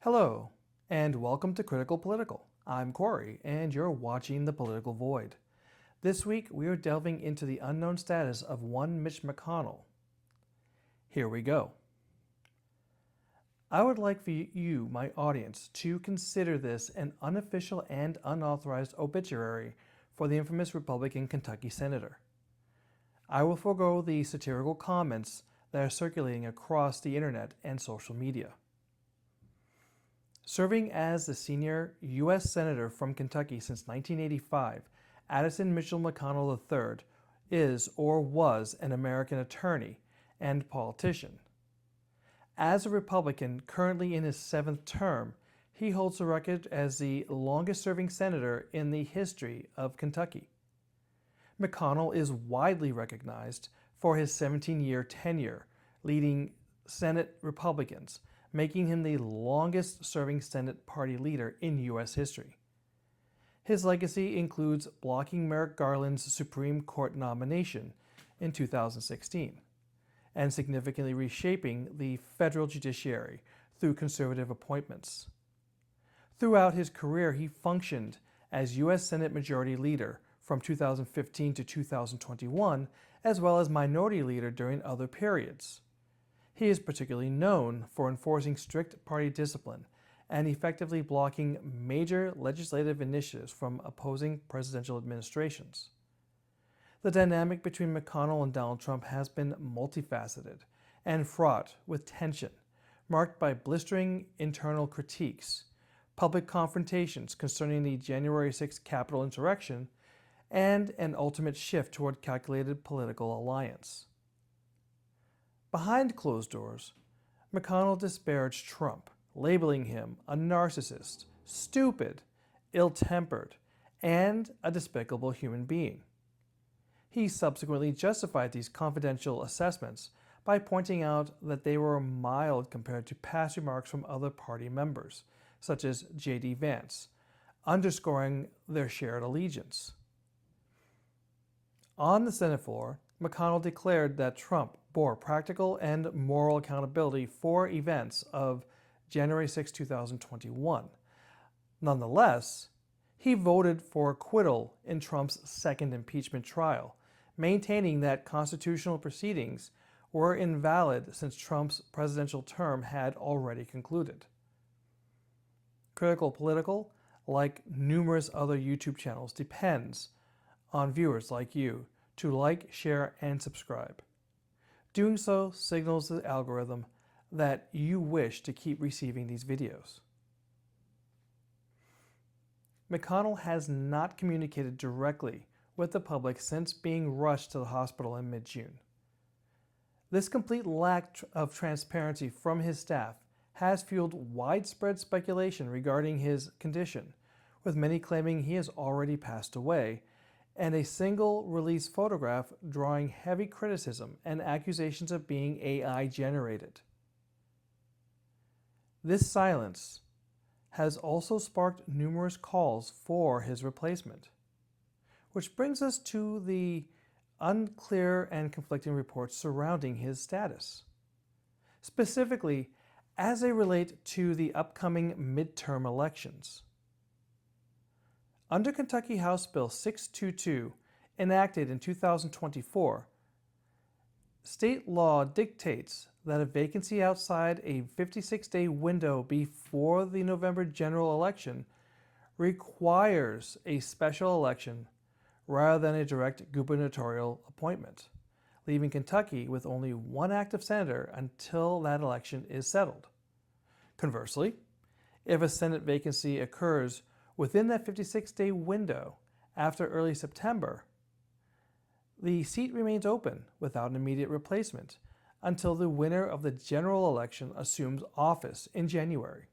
Hello, and welcome to Critical Political. I'm Corey, and you're watching The Political Void. This week, we are delving into the unknown status of one Mitch McConnell. Here we go. I would like for you, my audience, to consider this an unofficial and unauthorized obituary for the infamous Republican Kentucky senator. I will forego the satirical comments that are circulating across the internet and social media. Serving as the senior U.S. Senator from Kentucky since 1985, Addison Mitchell McConnell III is or was an American attorney and politician. As a Republican currently in his 7th term, he holds the record as the longest-serving senator in the history of Kentucky. McConnell is widely recognized for his 17-year tenure leading Senate Republicans, making him the longest-serving Senate party leader in U.S. history. His legacy includes blocking Merrick Garland's Supreme Court nomination in 2016 and significantly reshaping the federal judiciary through conservative appointments. Throughout his career, he functioned as U.S. Senate Majority Leader from 2015 to 2021, as well as Minority Leader during other periods. He is particularly known for enforcing strict party discipline and effectively blocking major legislative initiatives from opposing presidential administrations. The dynamic between McConnell and Donald Trump has been multifaceted and fraught with tension, marked by blistering internal critiques, public confrontations concerning the January 6th Capitol insurrection, and an ultimate shift toward calculated political alliance. Behind closed doors, McConnell disparaged Trump, labeling him a narcissist, stupid, ill-tempered, and a despicable human being. He subsequently justified these confidential assessments by pointing out that they were mild compared to past remarks from other party members, such as J.D. Vance, underscoring their shared allegiance. On the Senate floor, McConnell declared that Trump bore practical and moral accountability for events of January 6, 2021. Nonetheless, he voted for acquittal in Trump's second impeachment trial, maintaining that constitutional proceedings were invalid since Trump's presidential term had already concluded. Critical Political, like numerous other YouTube channels, depends on viewers like you to like, share, and subscribe. Doing so signals the algorithm that you wish to keep receiving these videos. McConnell has not communicated directly with the public since being rushed to the hospital in mid-June. This complete lack of transparency from his staff has fueled widespread speculation regarding his condition, with many claiming he has already passed away, and a single release photograph drawing heavy criticism and accusations of being AI generated. This silence has also sparked numerous calls for his replacement, which brings us to the unclear and conflicting reports surrounding his status, specifically as they relate to the upcoming midterm elections. Under Kentucky House Bill 622, enacted in 2024, state law dictates that a vacancy outside a 56-day window before the November general election requires a special election rather than a direct gubernatorial appointment, leaving Kentucky with only one active senator until that election is settled. Conversely, if a Senate vacancy occurs within that 56-day window after early September, the seat remains open without an immediate replacement until the winner of the general election assumes office in January.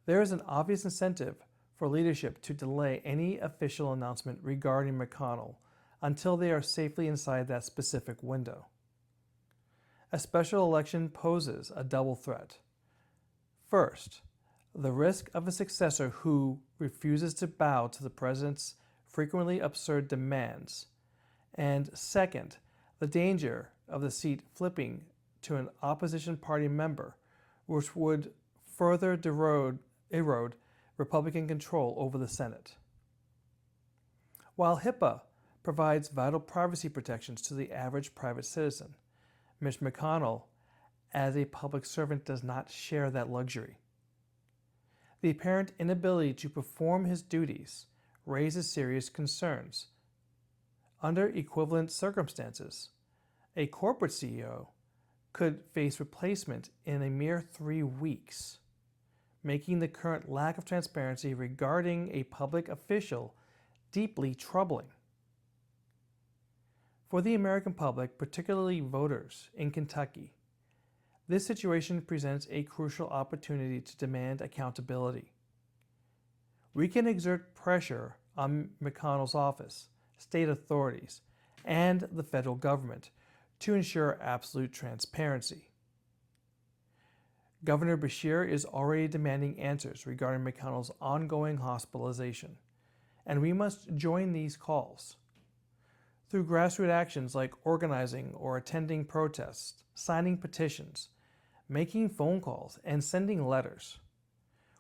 There is an obvious incentive for leadership to delay any official announcement regarding McConnell until they are safely inside that specific window. A special election poses a double threat. First, the risk of a successor who refuses to bow to the president's frequently absurd demands, and second, the danger of the seat flipping to an opposition party member, which would further erode Republican control over the Senate. While HIPAA provides vital privacy protections to the average private citizen, Mitch McConnell, as a public servant, does not share that luxury. The apparent inability to perform his duties raises serious concerns. Under equivalent circumstances, a corporate CEO could face replacement in a mere 3 weeks, making the current lack of transparency regarding a public official deeply troubling. For the American public, particularly voters in Kentucky, this situation presents a crucial opportunity to demand accountability. We can exert pressure on McConnell's office, state authorities, and the federal government to ensure absolute transparency. Governor Beshear is already demanding answers regarding McConnell's ongoing hospitalization, and we must join these calls. Through grassroots actions like organizing or attending protests, signing petitions, making phone calls, and sending letters,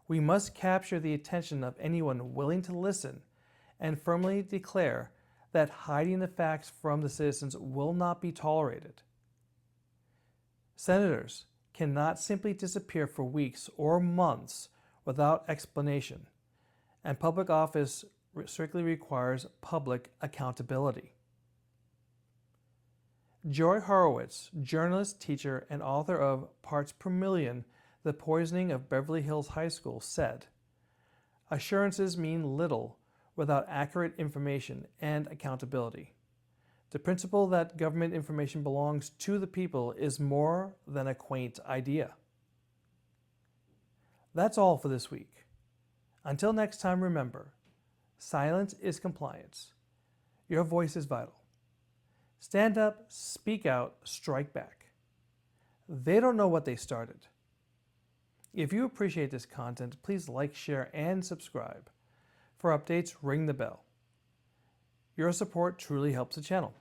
we must capture the attention of anyone willing to listen and firmly declare that hiding the facts from the citizens will not be tolerated. Senators cannot simply disappear for weeks or months without explanation, and public office strictly requires public accountability. Joy Horowitz, journalist, teacher, and author of Parts Per Million, The Poisoning of Beverly Hills High School, said, "Assurances mean little without accurate information and accountability. The principle that government information belongs to the people is more than a quaint idea." That's all for this week. Until next time, remember, silence is compliance. Your voice is vital. Stand up, speak out, strike back. They don't know what they started. If you appreciate this content, please like, share, and subscribe. For updates, ring the bell. Your support truly helps the channel.